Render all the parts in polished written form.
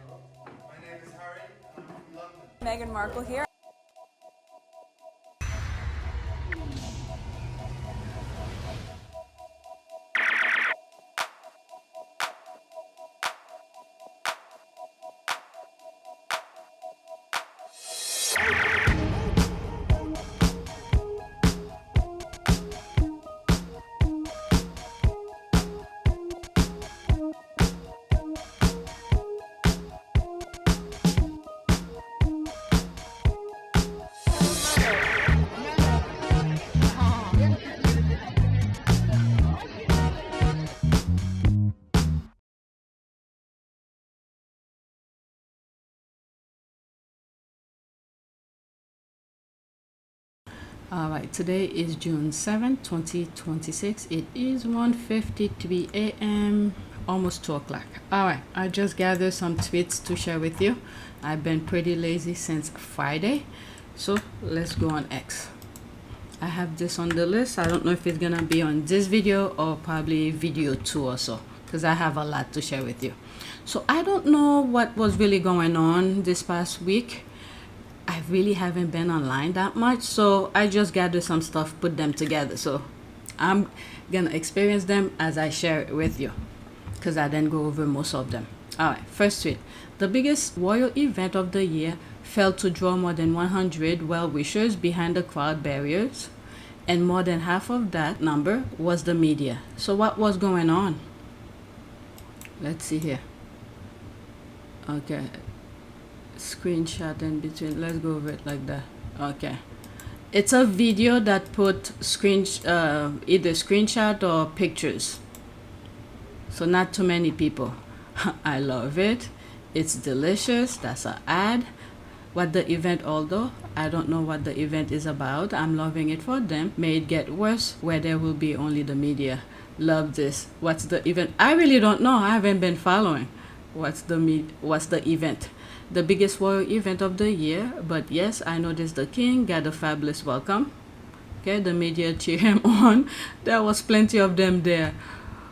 My name is Harry, and I'm from London. Meghan Markle here. Alright, today is June 7th, 2026. It is 1:53 a.m., almost 2 o'clock. Alright, I just gathered some tweets to share with you. I've been pretty lazy since Friday, so let's go on X. I have this on the list. I don't know if it's gonna be on this video or probably video 2 or so, because I have a lot to share with you. So I don't know what was really going on this past week. I really haven't been online that much, so I just gathered some stuff, put them together. So I'm gonna experience them as I share it with you, because I didn't go over most of them. Alright, first tweet. The biggest royal event of the year failed to draw more than 100 well-wishers behind the crowd barriers, and more than half of that number was the media. So what was going on? Let's see here. Okay. Screenshot in between. Let's go over it like that. Okay, it's a video that put either screenshot or pictures, so not too many people. I love it. It's delicious. That's an ad. What the event, although I don't know what the event is about, I'm loving it for them. May it get worse where there will be only the media. Love this. What's the event? I really don't know. I haven't been following. What's the event? The biggest royal event of the year, but yes, I noticed the king got a fabulous welcome. Okay, the media cheer him on. There was plenty of them there.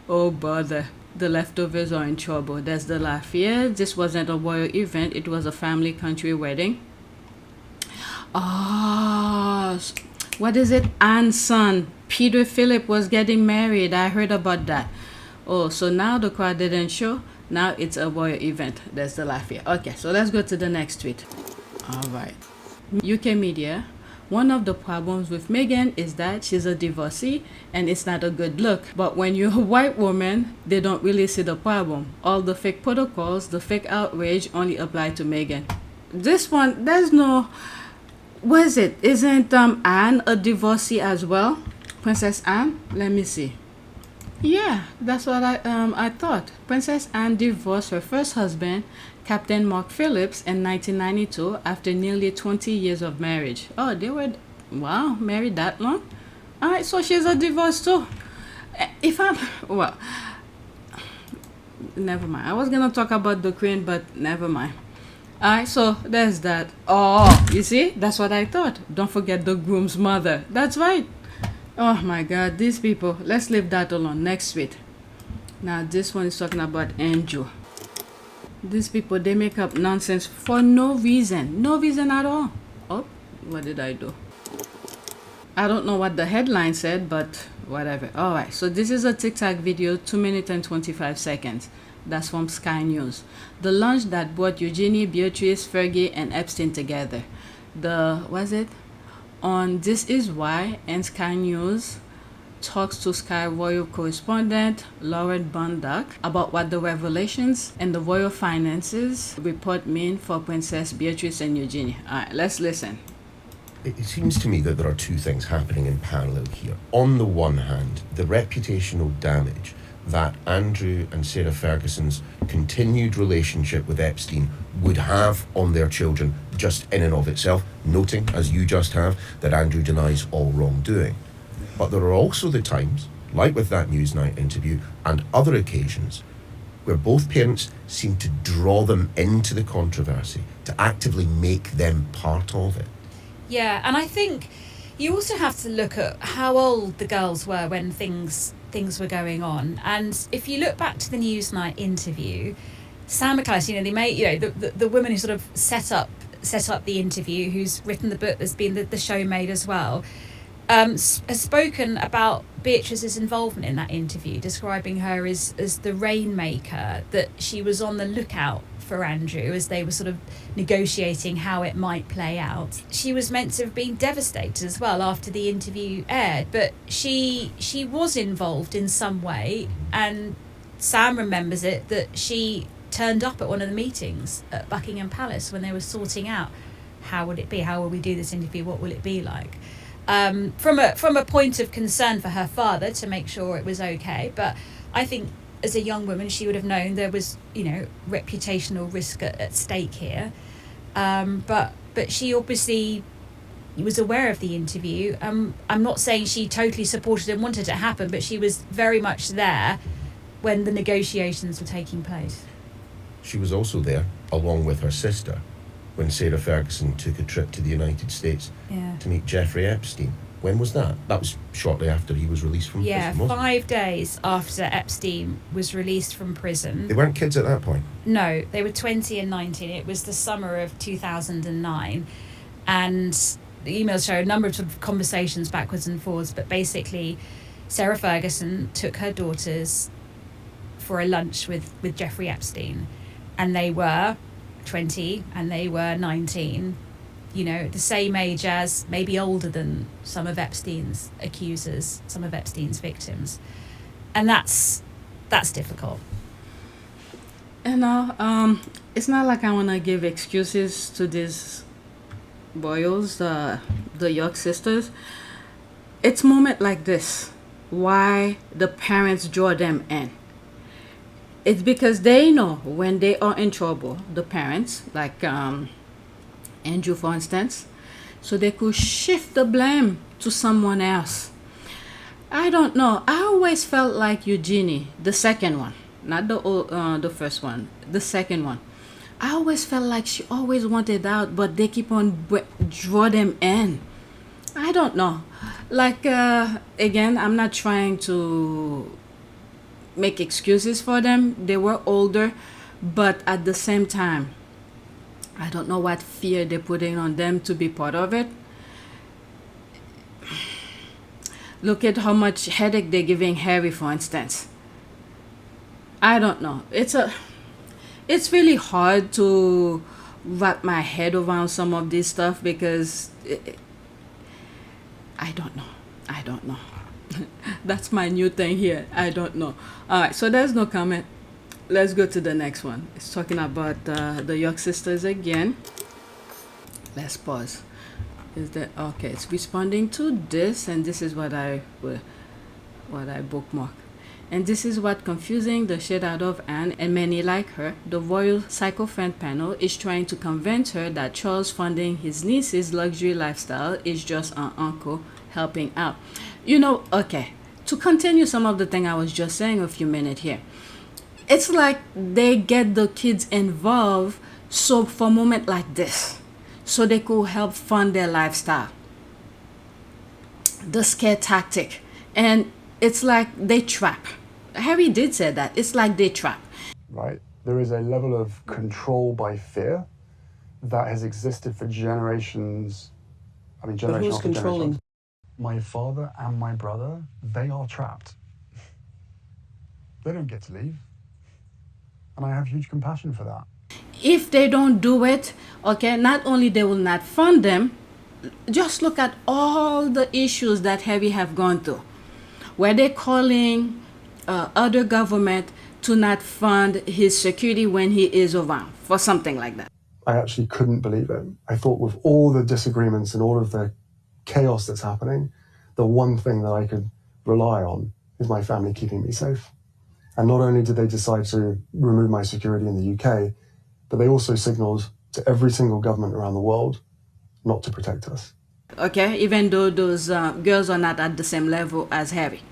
Oh bother, the leftovers are in trouble. That's the laugh here. This wasn't a royal event, it was a family country wedding. Oh, what is it? Anne's son, Peter Philip, was getting married. I heard about that. Oh, so now the crowd didn't show. Now it's a royal event. That's the laugh here. Okay, so let's go to the next tweet. All right. UK media. One of the problems with Meghan is that she's a divorcee and it's not a good look. But when you're a white woman, they don't really see the problem. All the fake protocols, the fake outrage only apply to Meghan. This one, there's no... What is it? Isn't Anne a divorcee as well? Princess Anne? Let me see. Yeah, that's what I thought. Princess Anne divorced her first husband, Captain Mark Phillips, in 1992 after nearly 20 years of marriage. Oh, they were, wow, married that long? Alright, so she's a divorce too. If I'm, well, never mind. I was gonna talk about the queen, but never mind. Alright, so there's that. Oh, you see? That's what I thought. Don't forget the groom's mother. That's right. Oh my god, these people. Let's leave that alone. Next tweet. Now this one is talking about Andrew. These people, they make up nonsense for no reason. No reason at all. Oh, what did I do? I don't know what the headline said, but whatever. Alright, so this is a TikTok video, 2 minutes and 25 seconds. That's from Sky News. The lunch that brought Eugenie, Beatrice, Fergie, and Epstein together. Was it? On This Is Why, and Sky News talks to Sky Royal correspondent Lauren Bundock about what the revelations and the royal finances report mean for Princess Beatrice and Eugenie. Alright, let's listen. It seems to me that there are two things happening in parallel here. On the one hand, the reputational damage that Andrew and Sarah Ferguson's continued relationship with Epstein would have on their children just in and of itself, noting, as you just have, that Andrew denies all wrongdoing. But there are also the times, like with that Newsnight interview and other occasions, where both parents seem to draw them into the controversy, to actively make them part of it. Yeah, and I think you also have to look at how old the girls were when things were going on. And if you look back to the Newsnight interview, Sam McAllister, they made, the woman who sort of set up the interview, who's written the book, that's been the show made as well, has spoken about Beatrice's involvement in that interview, describing her as the rainmaker, that she was on the lookout for Andrew as they were sort of negotiating how it might play out. She was meant to have been devastated as well after the interview aired, but she was involved in some way, and Sam remembers it that she turned up at one of the meetings at Buckingham Palace when they were sorting out how would it be, how will we do this interview, what will it be like, from a point of concern for her father to make sure it was okay. But I think as a young woman she would have known there was reputational risk at stake here, but she obviously was aware of the interview. I'm not saying she totally supported and wanted it to happen, but she was very much there when the negotiations were taking place. She was also there, along with her sister, when Sarah Ferguson took a trip to the United States to meet Jeffrey Epstein. When was that? That was shortly after he was released from prison, wasn't it? 5 days after Epstein was released from prison. They weren't kids at that point? No, they were 20 and 19. It was the summer of 2009. And the emails show a number of sort of conversations backwards and forwards, but basically Sarah Ferguson took her daughters for a lunch with Jeffrey Epstein, and they were 20 and they were 19, the same age as, maybe older than some of Epstein's accusers, some of Epstein's victims. And that's difficult. And it's not like I want to give excuses to these boys, the York sisters. It's moment like this why the parents draw them in. It's because they know when they are in trouble, the parents, like Andrew, for instance, so they could shift the blame to someone else. I don't know. I always felt like Eugenie, the second one, not the first one, the second one. I always felt like she always wanted out, but they keep on draw them in. I don't know. Like, again, I'm not trying to make excuses for them. They were older, but at the same time, I don't know what fear they're putting on them to be part of it. Look at how much headache they're giving Harry, for instance. I don't know. It's really hard to wrap my head around some of this stuff because I don't know. That's my new thing here. I don't know. All right, so there's no comment. Let's go to the next one. It's talking about the York sisters again. Let's pause. Is that okay? It's responding to this, and this is what I bookmark. And this is what confusing the shit out of Anne and many like her. The Royal Psycho Friend panel is trying to convince her that Charles funding his niece's luxury lifestyle is just an uncle helping out. Okay, to continue some of the thing I was just saying a few minutes here. It's like they get the kids involved so for a moment like this, so they could help fund their lifestyle. The scare tactic. And it's like they trap. Harry did say that. It's like they trap. Right? There is a level of control by fear that has existed for generations. Generation but who's after controlling? Generation. My father and my brother, they are trapped. They don't get to leave. And I have huge compassion for that. If they don't do it, okay, not only they will not fund them, just look at all the issues that Harry have gone through, where they're calling other government to not fund his security when he is around for something like that. I actually couldn't believe it. I thought with all the disagreements and all of the chaos that's happening, the one thing that I could rely on is my family keeping me safe. And not only did they decide to remove my security in the UK, but they also signaled to every single government around the world not to protect us. Okay, even though those girls are not at the same level as Harry.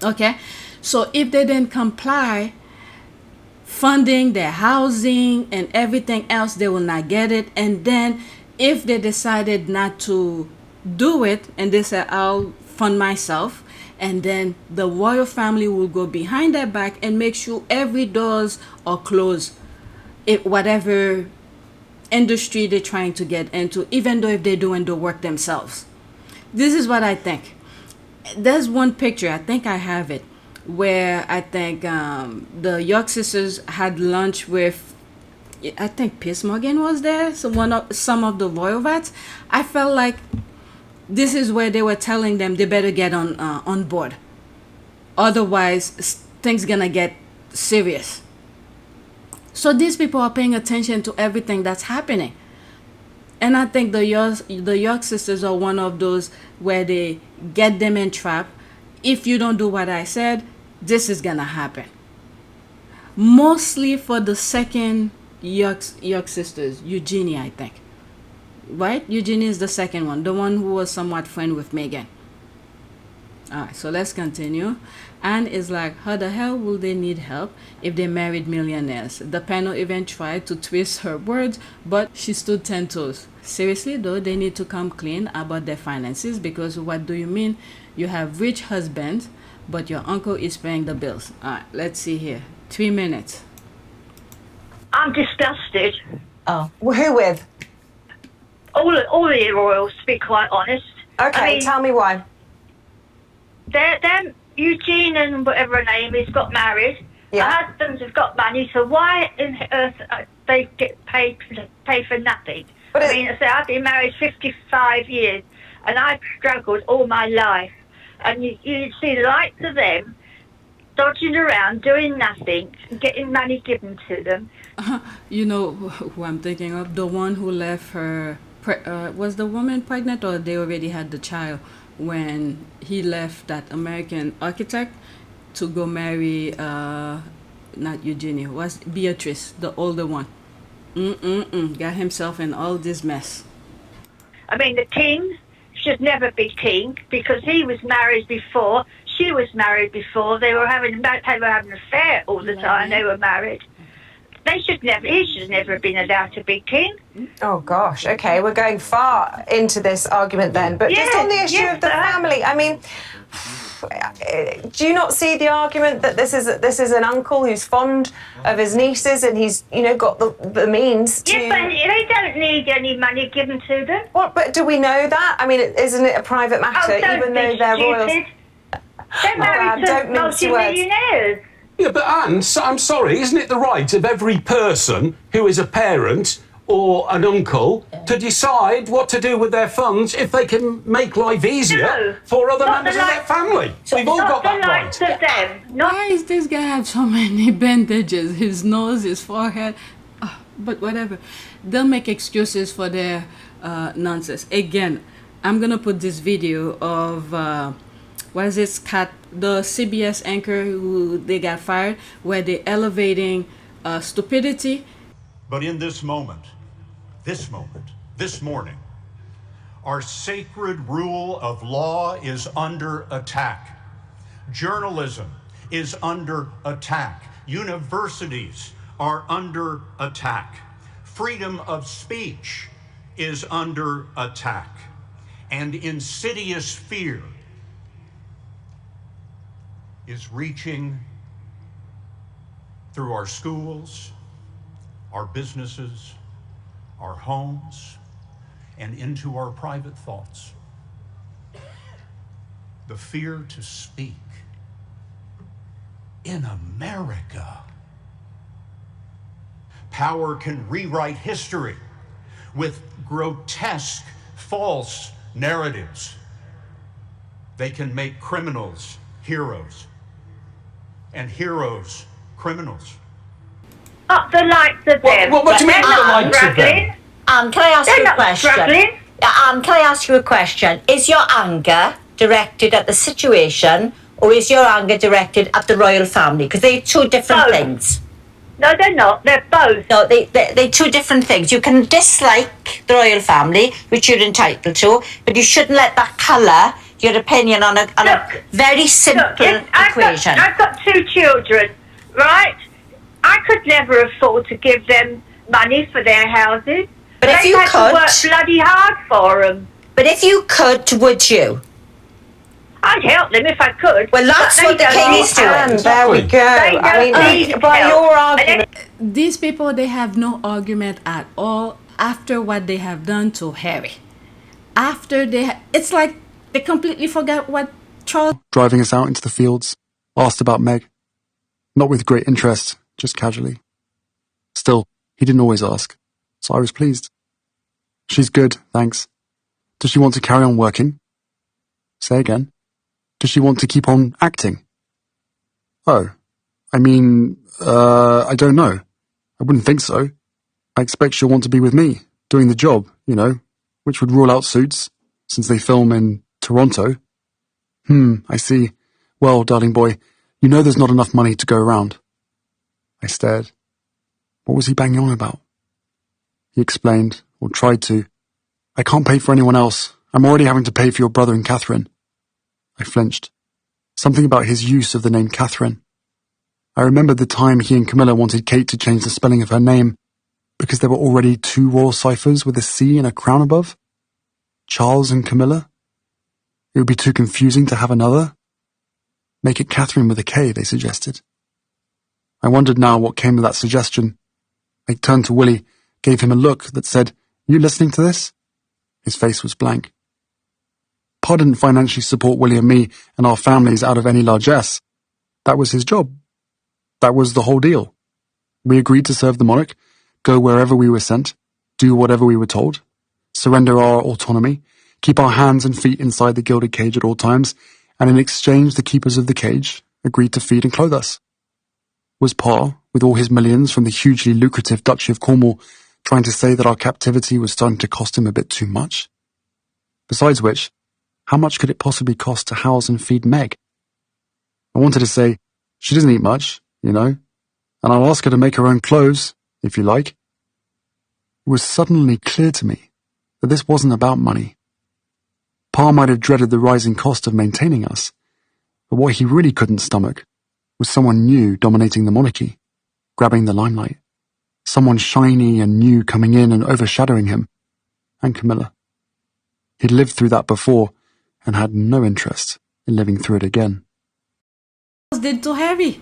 Okay, so if they didn't comply, funding their housing and everything else, they will not get it. And then if they decided not to do it and they say, I'll fund myself, and then the royal family will go behind their back and make sure every doors are closed, whatever industry they're trying to get into, even though if they're doing the work themselves. This is what I think. There's one picture, I think I have it, where I think the York sisters had lunch with, I think Piers Morgan was there, so some of the royal vets. I felt like this is where they were telling them they better get on board, otherwise things gonna get serious. So these people are paying attention to everything that's happening, and I think the York sisters are one of those where they get them in trap. If you don't do what I said, this is gonna happen. Mostly for the second York sisters, Eugenie, I think. Right? Eugenie is the second one, the one who was somewhat friend with Meghan. Alright, so let's continue. Anne is like, how the hell will they need help if they married millionaires? The panel even tried to twist her words, but she stood 10 toes. Seriously though, they need to come clean about their finances, because what do you mean you have rich husbands but your uncle is paying the bills? Alright, let's see here. 3 minutes. I'm disgusted. Oh, well, who with? All the royals, to be quite honest. Okay, I mean, tell me why. They're Eugene and whatever her name is got married. Yeah. Her husbands have got money, so why on earth they get paid for nothing? But I mean, I say I've been married 55 years, and I've struggled all my life. And you see the likes of them dodging around, doing nothing, getting money given to them. You know who I'm thinking of? The one who left her. Was the woman pregnant, or they already had the child when he left that American architect to go marry, not Eugenie, was Beatrice, the older one. Got himself in all this mess. I mean, the king should never be king, because he was married before, she was married before, they were having an affair all the time, they were married. He should never have been allowed to be king. Oh gosh, okay, we're going far into this argument then. But just on the issue of the family, I mean, do you not see the argument that this is an uncle who's fond of his nieces and he's, got the means to... Yes, but they don't need any money given to them. What? But do we know that? I mean, isn't it a private matter, even though they're royals? They're married to multi-millionaires. Yeah, but Anne, I'm sorry, isn't it the right of every person who is a parent or an uncle to decide what to do with their funds if they can make life easier for other members of their family? We've all got that right. Why is this guy have so many bandages? His nose, his forehead. But whatever. They'll make excuses for their nonsense. Again, I'm going to put this video of... what is this cat, the CBS anchor who they got fired, where they're elevating stupidity. But in this moment, this morning, our sacred rule of law is under attack. Journalism is under attack. Universities are under attack. Freedom of speech is under attack. And insidious fear is reaching through our schools, our businesses, our homes, and into our private thoughts. The fear to speak in America. Power can rewrite history with grotesque, false narratives. They can make criminals heroes and heroes criminals. Not the likes of them. What do you mean, the likes of them? Can I ask you a question? Can I ask you a question? Is your anger directed at the situation, or is your anger directed at the royal family? Because they're two different things. No, they're not. They're both. No, they're two different things. You can dislike the royal family, which you're entitled to, but you shouldn't let that colour your opinion on a very simple equation. I've got 2 children, right? I could never afford to give them money for their houses. But if you could, to work bloody hard for them. But if you could, would you? I'd help them if I could. Well, that's but what the king is doing. And there we go. I mean, by your argument. These people, they have no argument at all after what they have done to Harry. After it's like they completely forgot what Charles... Driving us out into the fields, asked about Meg. Not with great interest, just casually. Still, he didn't always ask, so I was pleased. She's good, thanks. Does she want to carry on working? Say again. Does she want to keep on acting? Oh, I mean, I don't know. I wouldn't think so. I expect she'll want to be with me, doing the job, you know, which would rule out Suits, since they film in Toronto. I see. Well, darling boy, you know there's not enough money to go around. I stared. What was he banging on about? He explained, or tried to. I can't pay for anyone else. I'm already having to pay for your brother and Catherine. I flinched. Something about his use of the name Catherine. I remembered the time he and Camilla wanted Kate to change the spelling of her name because there were already 2 royal ciphers with a C and a crown above. Charles and Camilla. It would be too confusing to have another. Make it Catherine with a K, they suggested. I wondered now what came of that suggestion. I turned to Willie, gave him a look that said, "You listening to this?" His face was blank. Pa didn't financially support Willie and me and our families out of any largesse. That was his job. That was the whole deal. We agreed to serve the monarch, go wherever we were sent, do whatever we were told, surrender our autonomy, keep our hands and feet inside the gilded cage at all times, and in exchange the keepers of the cage agreed to feed and clothe us. Was Pa, with all his millions from the hugely lucrative Duchy of Cornwall, trying to say that our captivity was starting to cost him a bit too much? Besides which, how much could it possibly cost to house and feed Meg? I wanted to say, she doesn't eat much, you know, and I'll ask her to make her own clothes, if you like. It was suddenly clear to me that this wasn't about money. Pa might have dreaded the rising cost of maintaining us, but what he really couldn't stomach was someone new dominating the monarchy, grabbing the limelight. Someone shiny and new coming in and overshadowing him, and Camilla. He'd lived through that before and had no interest in living through it again. Did to Harry.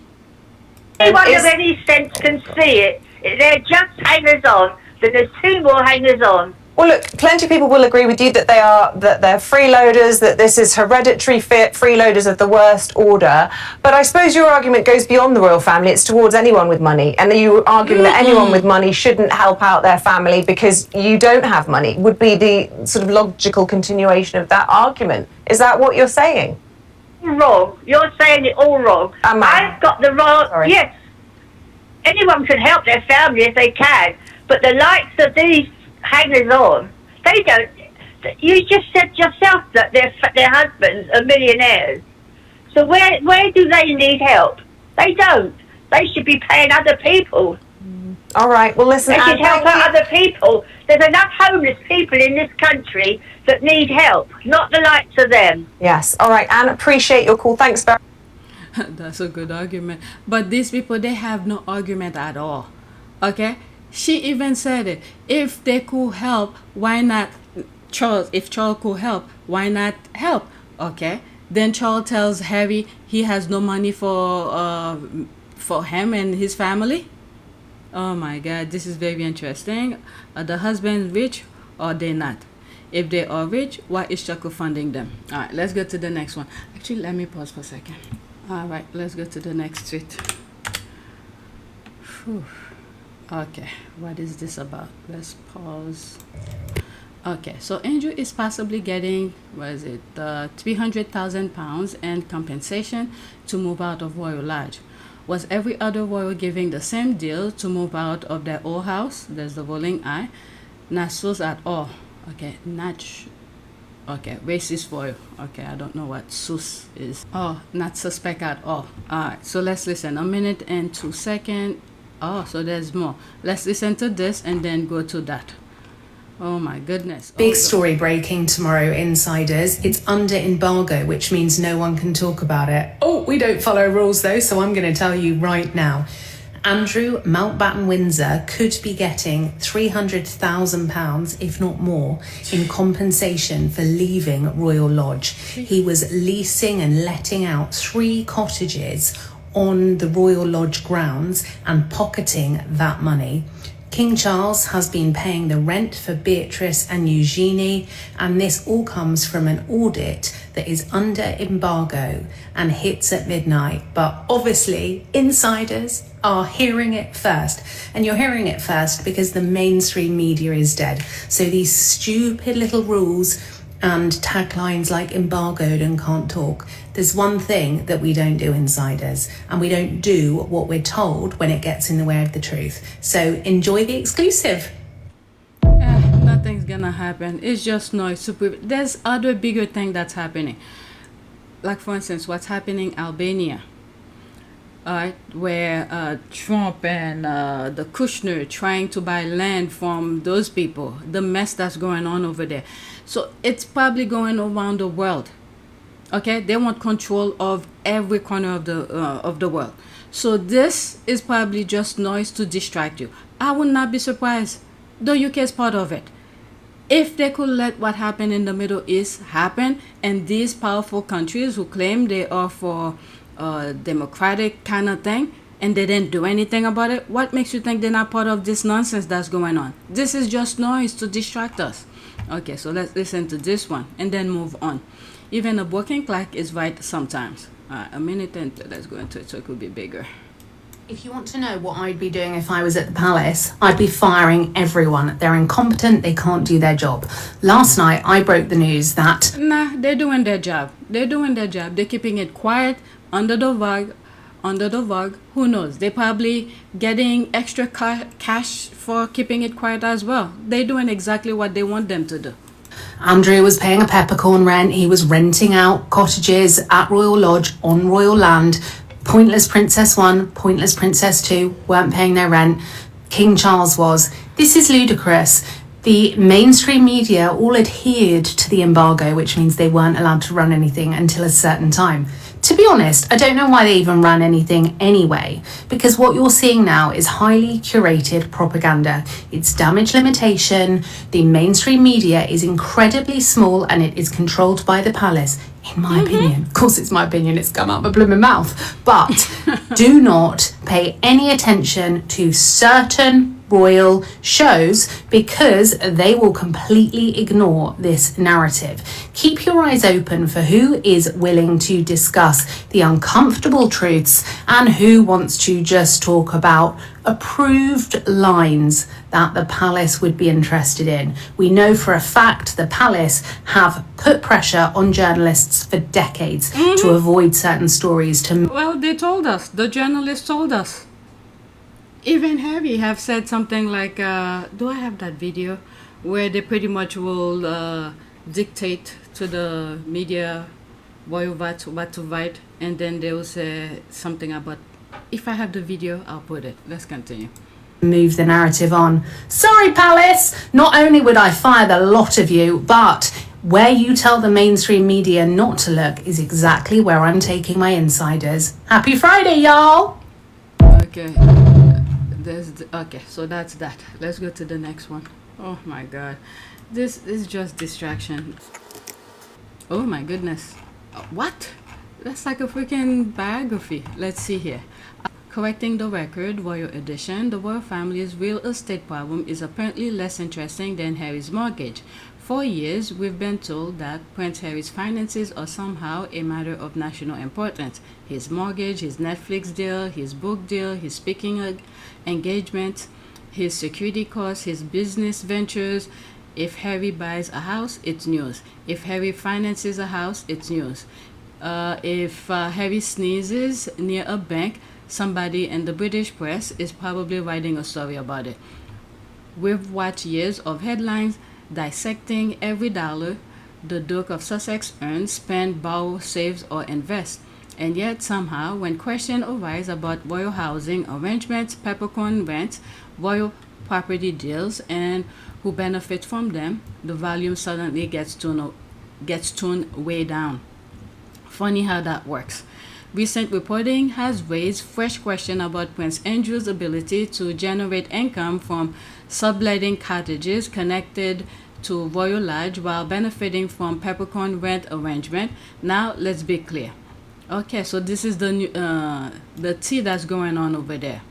Anyone of any sense can see it. They're just hangers-on. There's 2 more hangers-on. Well, look, plenty of people will agree with you that they're freeloaders, that this is hereditary freeloaders of the worst order. But I suppose your argument goes beyond the royal family. It's towards anyone with money. And you're arguing that anyone with money shouldn't help out their family because you don't have money, would be the sort of logical continuation of that argument. Is that what you're saying? Wrong. You're saying it all wrong. I've got the wrong... Sorry. Yes. Anyone can help their family if they can. But the likes of these hangers-on, they don't... You just said yourself that their husbands are millionaires. So where do they need help? They don't. They should be paying other people. All right, well, listen... They should help out other people. There's enough homeless people in this country that need help, not the likes of them. Yes, all right, Anne, appreciate your call. Thanks very much. That's a good argument. But these people, they have no argument at all. Okay? She even said it. If they could help, why not Charles? If Charles could help, why not help? Okay? Then Charles tells Harry he has no money for him and his family. Oh my God, this is very interesting. Are the husbands rich or they not? If they are rich, why is Choco funding them? All right, let's go to the next one. Actually, let me pause for a second. All right, let's go to the next tweet. Whew. Okay, what is this about? Let's pause. Okay, so Andrew is possibly getting, what is it, £300,000 and compensation to move out of Royal Lodge. Was every other royal giving the same deal to move out of their old house? There's the rolling eye. Not sus at all. Okay, okay, racist royal. Okay, I don't know what sus is. Oh, not suspect at all. Alright, so let's listen. 1 minute and 2 seconds. Oh, so there's more. Let's listen to this and then go to that. Oh my goodness. Big story breaking tomorrow, insiders. It's under embargo, which means no one can talk about it. Oh, we don't follow rules though, so I'm going to tell you right now. Andrew Mountbatten Windsor could be getting £300,000, if not more, in compensation for leaving Royal Lodge. He was leasing and letting out 3 cottages on the Royal Lodge grounds and pocketing that money. King Charles has been paying the rent for Beatrice and Eugenie, and this all comes from an audit that is under embargo and hits at midnight. But obviously, insiders are hearing it first. And you're hearing it first because the mainstream media is dead. So these stupid little rules and taglines like embargoed and can't talk. There's one thing that we don't do, insiders, and we don't do what we're told when it gets in the way of the truth. So enjoy the exclusive. Nothing's gonna happen. It's just noise. There's other bigger thing that's happening. Like for instance, what's happening in Albania. Where Trump and the Kushner trying to buy land from those people, the mess that's going on over there. So it's probably going around the world. Okay, they want control of every corner of the world. So this is probably just noise to distract you. I would not be surprised. The UK is part of it. If they could let what happened in the Middle East happen, and these powerful countries who claim they are for democratic kind of thing, and they didn't do anything about it, what makes you think they're not part of this nonsense that's going on? This is just noise to distract us. Okay, so let's listen to this one and then move on. Even a working clock is right sometimes. A minute and let's go into it so it could be bigger. If you want to know what I'd be doing if I was at the palace, I'd be firing everyone. They're incompetent, they can't do their job. Last night, I broke the news that... Nah, they're doing their job. They're doing their job. They're keeping it quiet, under the rug. Who knows? They're probably getting extra cash for keeping it quiet as well. They're doing exactly what they want them to do. Andrew was paying a peppercorn rent. He was renting out cottages at Royal Lodge on royal land. Pointless Princess 1, Pointless Princess 2 weren't paying their rent. King Charles was. This is ludicrous. The mainstream media all adhered to the embargo, which means they weren't allowed to run anything until a certain time. To be honest, I don't know why they even ran anything anyway, because what you're seeing now is highly curated propaganda. It's damage limitation. The mainstream media is incredibly small and it is controlled by the palace, in my opinion. Of course, it's my opinion, it's come out my blooming mouth. But do not pay any attention to certain royal shows because they will completely ignore this narrative. Keep your eyes open for who is willing to discuss the uncomfortable truths and who wants to just talk about approved lines that the palace would be interested in. We know for a fact the palace have put pressure on journalists for decades to avoid certain stories. Well, they told us. The journalists told us. Even Harry have said something like, do I have that video where they pretty much will dictate to the media what to write, and then they will say something about, if I have the video, I'll put it. Let's continue. Move the narrative on. Sorry, palace, not only would I fire the lot of you, but where you tell the mainstream media not to look is exactly where I'm taking my insiders. Happy Friday, y'all! Okay. Okay, so that's that. Let's go to the next one. Oh my god, this is just distraction. Oh my goodness, what? That's like a freaking biography. Let's see here. Correcting the record, Royal Edition. The royal family's real estate problem is apparently less interesting than Harry's mortgage. For years, we've been told that Prince Harry's finances are somehow a matter of national importance. His mortgage, his Netflix deal, his book deal, his speaking engagement, his security costs, his business ventures. If Harry buys a house, it's news. If Harry finances a house, it's news. If Harry sneezes near a bank, somebody in the British press is probably writing a story about it. We've watched years of headlines dissecting every dollar the Duke of Sussex earns, spends, borrows, saves, or invests. And yet, somehow, when questions arise about royal housing arrangements, peppercorn rents, royal property deals, and who benefits from them, the volume suddenly gets tuned way down. Funny how that works. Recent reporting has raised fresh questions about Prince Andrew's ability to generate income from subletting cottages connected to Royal Lodge while benefiting from peppercorn rent arrangement. Now, let's be clear. Okay, so this is the tea that's going on over there.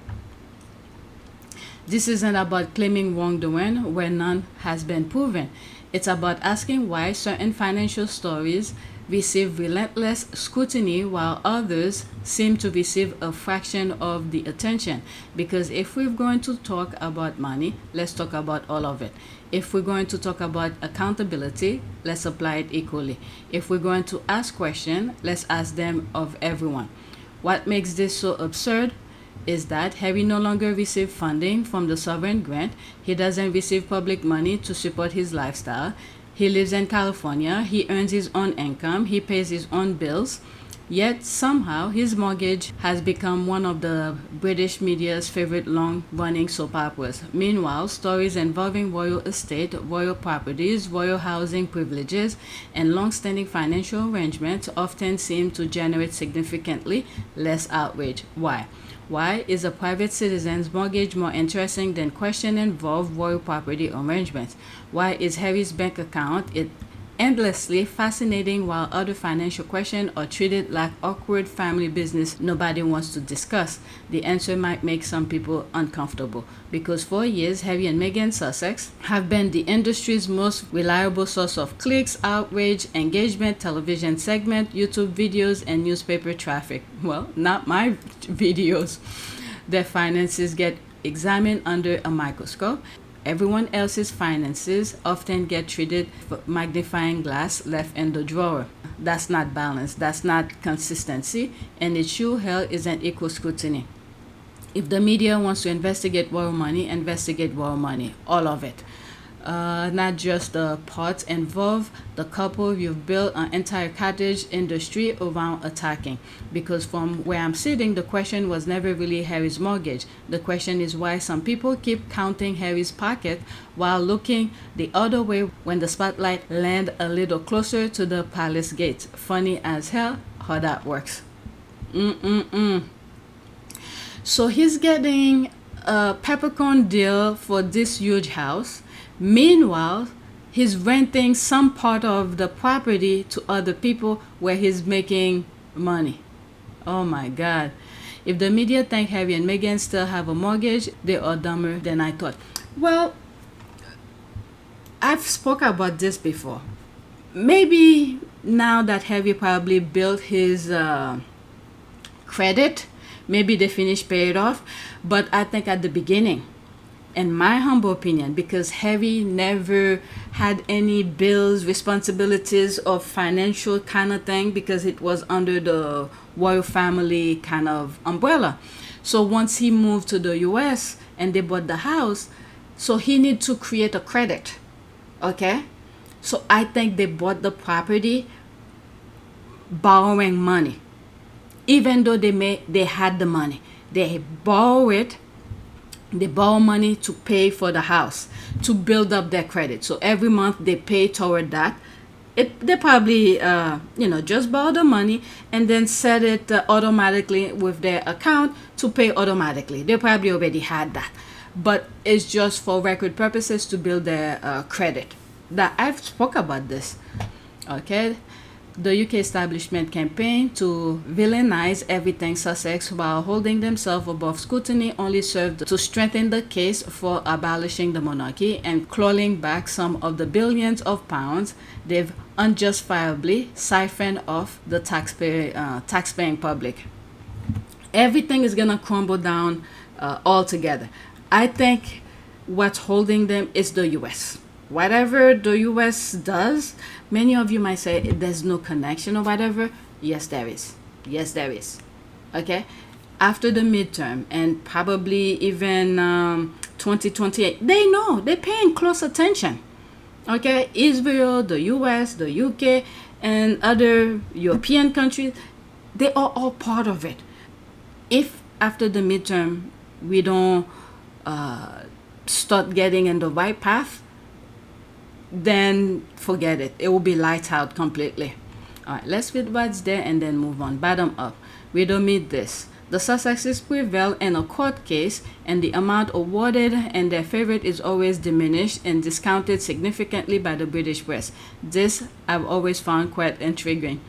This isn't about claiming wrongdoing where none has been proven. It's about asking why certain financial stories receive relentless scrutiny while others seem to receive a fraction of the attention. Because if we're going to talk about money, let's talk about all of it. If we're going to talk about accountability, let's apply it equally. If we're going to ask questions, let's ask them of everyone. What makes this so absurd is that Harry no longer receives funding from the sovereign grant. He doesn't receive public money to support his lifestyle. He lives in California. He earns his own income. He pays his own bills. Yet somehow his mortgage has become one of the British media's favorite long-running soap operas. Meanwhile, stories involving royal estate, royal properties, royal housing privileges, and long-standing financial arrangements often seem to generate significantly less outrage. Why? Why is a private citizen's mortgage more interesting than questions involving royal property arrangements? Why is Harry's bank account endlessly fascinating while other financial questions are treated like awkward family business nobody wants to discuss? The answer might make some people uncomfortable because for years Harry and Meghan Sussex have been the industry's most reliable source of clicks, outrage, engagement, television segment, YouTube videos, and newspaper traffic. Well, not my videos. Their finances get examined under a microscope. Everyone else's finances often get treated for magnifying glass left in the drawer. That's not balance, that's not consistency, and it sure hell isn't equal scrutiny. If the media wants to investigate royal money, investigate royal money, all of it. Not just the parts involved. The couple, you've built an entire cottage industry around attacking. Because from where I'm sitting, the question was never really Harry's mortgage. The question is why some people keep counting Harry's pocket while looking the other way when the spotlight lands a little closer to the palace gates. Funny as hell how that works. So he's getting a peppercorn deal for this huge house. Meanwhile, he's renting some part of the property to other people where he's making money. Oh my God. If the media think Harry and Meghan still have a mortgage, they are dumber than I thought. Well, I've spoke about this before. Maybe now that Harry probably built his credit, maybe they finished paying it off. But I think at the beginning, in my humble opinion, because Harry never had any bills, responsibilities, or financial kind of thing because it was under the royal family kind of umbrella. So once he moved to the US and they bought the house, so he need to create a credit. Okay? So I think they bought the property borrowing money. Even though they had the money. They borrow it. They borrow money to pay for the house, to build up their credit. So every month they pay toward that. They probably, just borrow the money and then set it automatically with their account to pay automatically. They probably already had that. But it's just for record purposes to build their credit. That I've spoke about this. Okay. The UK establishment campaign to villainize everything Sussex while holding themselves above scrutiny only served to strengthen the case for abolishing the monarchy and clawing back some of the billions of pounds they've unjustifiably siphoned off the taxpaying public. Everything is going to crumble down altogether. I think what's holding them is the US. Whatever the US does, many of you might say there's no connection or whatever. Yes, there is. Yes, there is. Okay? After the midterm and probably even 2028, they know. They're paying close attention. Okay? Israel, the US, the UK, and other European countries, they are all part of it. If after the midterm we don't start getting in the right path, then forget it. It will be lights out completely. All right, let's read what's there and then move on. Bottom up. We don't meet this. The Sussexes prevail in a court case, and the amount awarded in their favor is always diminished and discounted significantly by the British press. This I've always found quite intriguing.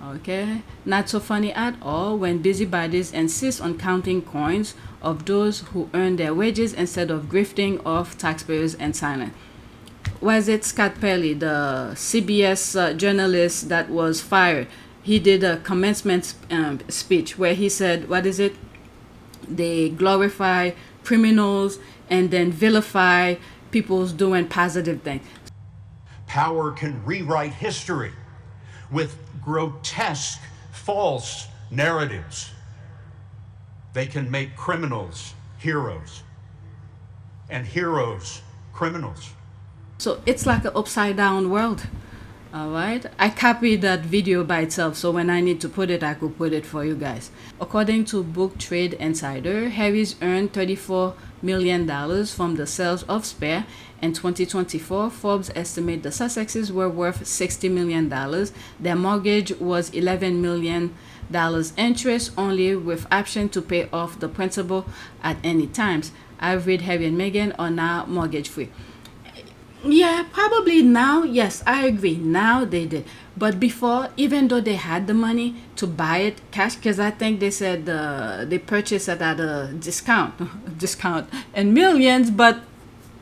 Okay, not so funny at all when busybodies insist on counting coins of those who earn their wages instead of grifting off taxpayers and silent. Was it Scott Pelley, the CBS journalist that was fired? He did a commencement speech where he said, what is it? They glorify criminals and then vilify people doing positive things. Power can rewrite history with grotesque, false narratives. They can make criminals heroes and heroes criminals. So it's like an upside down world. All right, I copied that video by itself, so when I need to put it, I could put it for you guys. According to Book Trade Insider, Harry's earned $34 million from the sales of Spare. In 2024, Forbes estimate the Sussexes were worth $60 million. Their mortgage was $11 million interest only, with option to pay off the principal at any times. I've read Harry and Meghan are now mortgage free. Yeah, probably now. Yes, I agree. Now they did. But before, even though they had the money to buy it cash, because I think they said they purchased it at a discount and millions, but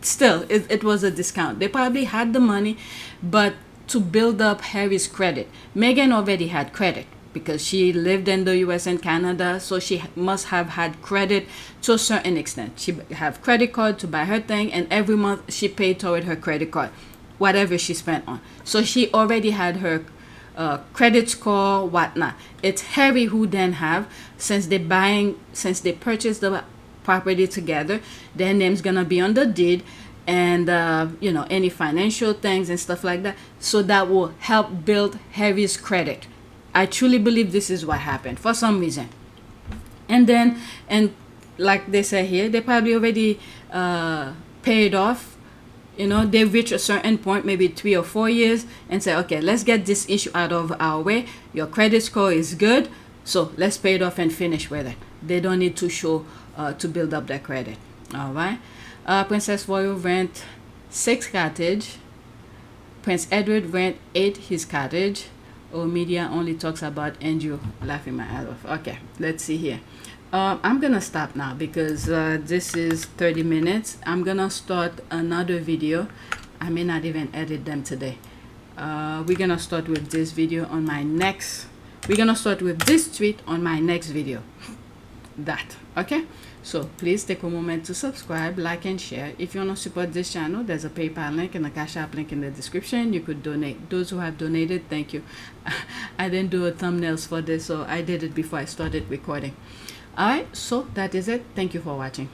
still, it was a discount. They probably had the money, but to build up Harry's credit. Meghan already had credit because she lived in the US and Canada, so she must have had credit to a certain extent. She have credit card to buy her thing, and every month she paid toward her credit card, whatever she spent on. So she already had her credit score, whatnot. It's Harry who then have, since they purchased the property together, their name's gonna be on the deed, and you know, any financial things and stuff like that. So that will help build Harry's credit. I truly believe this is what happened for some reason. And like they say here, they probably already paid off. You know, they reach a certain point, maybe 3 or 4 years, and say, okay, let's get this issue out of our way. Your credit score is good, so let's pay it off and finish with it. They don't need to show to build up their credit. All right. Princess Royal rent 6 cottage. Prince Edward rent 8 his cottage. Or media only talks about Andrew laughing my ass off. Okay, let's see here. I'm gonna stop now because this is 30 minutes. I'm gonna start another video. I may not even edit them today. We're gonna start with this video on my next. We're gonna start with this tweet on my next video. That, okay? So please take a moment to subscribe, like, and share. If you want to support this channel, there's a PayPal link and a Cash App link in the description. You could donate. Those who have donated, thank you. I didn't do a thumbnails for this, so I did it before I started recording. All right, so that is it. Thank you for watching.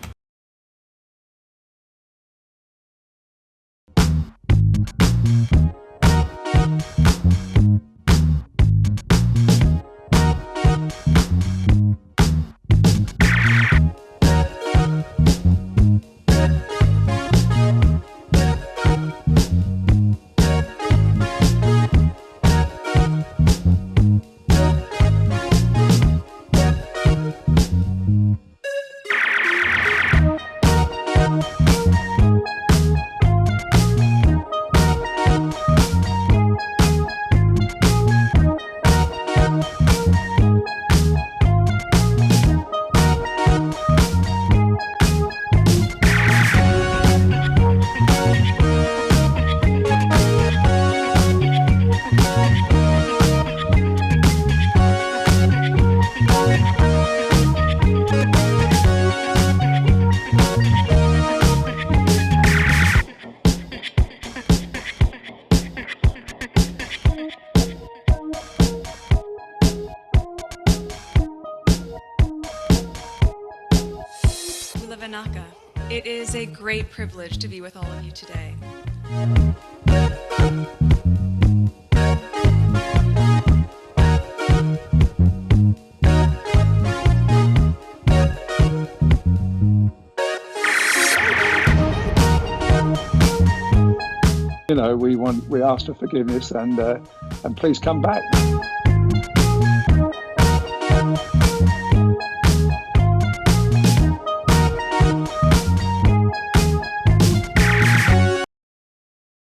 It is a great privilege to be with all of you today. You know, we ask for forgiveness and please come back.